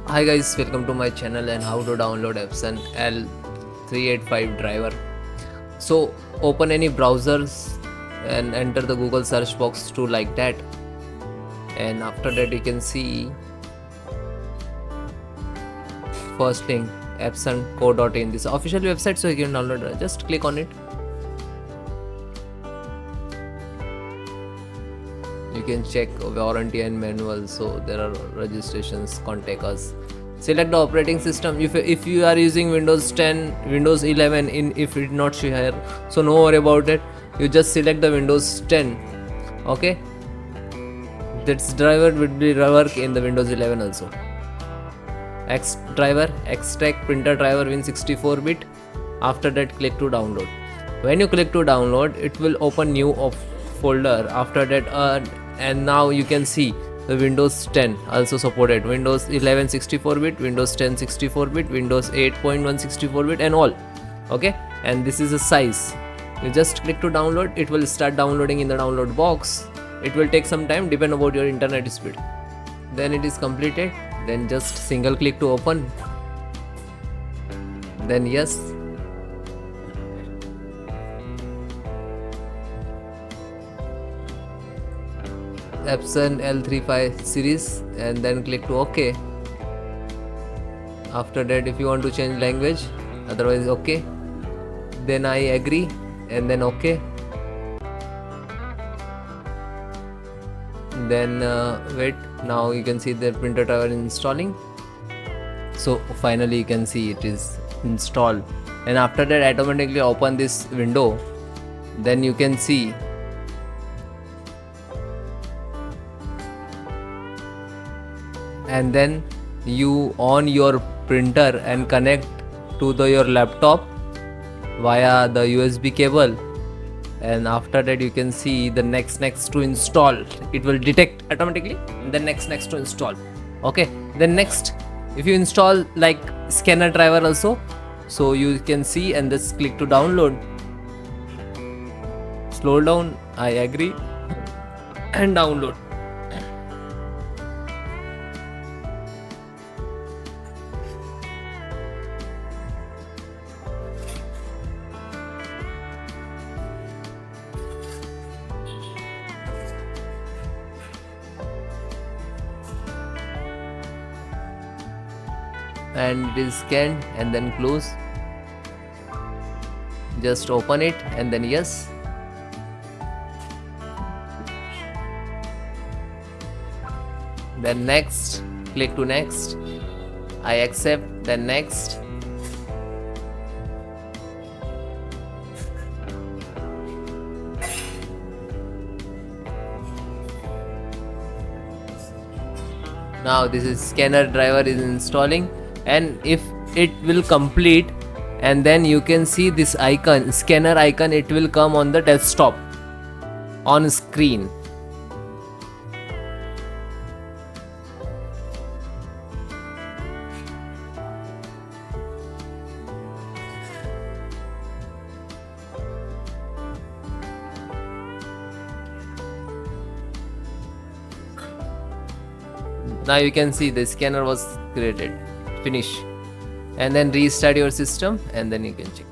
Hi guys, welcome to my channel and how to download Epson L385 driver. So open any browsers and enter the Google search box to like that, and after that you can see first link epson.co.in. This is official website, so you can download it. Just click on it. You can check warranty and manual, so there are registrations, contact us. Select the operating system. If you are using Windows 10, Windows 11, if it not show here, so no worry about it. You just select the Windows 10. Okay, this driver will be work in the Windows 11 also. X driver, extract printer driver Win64-bit. After that, click to download. When you click to download, it will open new folder. After that, and now you can see the Windows 10 also supported, Windows 11 64-bit, Windows 10 64-bit, Windows 8.1 64-bit and all. Okay, and this is the size. You just click to download. It will start downloading in the download box. It will take some time, depend about your internet speed. Then it is completed. Then just single click to open. Then yes. Epson L385 series, and then click to OK. After that, if you want to change language, otherwise OK. Then I agree and then OK. Then wait. Now you can see the printer driver installing. So finally you can see it is installed, and after that automatically open this window. Then you can see and then you on your printer and connect to your laptop via the USB cable, and after that you can see the next to install. It will detect automatically, and then next to install. Okay, then next, if you install like scanner driver also, so you can see, and just click to download. Slow down, I agree, and download. And it is scanned, and then close. Just open it and then yes. Then next, click to next. I accept, then next. Now this is scanner driver is installing, and if it will complete, and then you can see this icon, scanner icon, it will come on the desktop on screen. Now you can see the scanner was created. Finish, and then restart your system, and then you can check.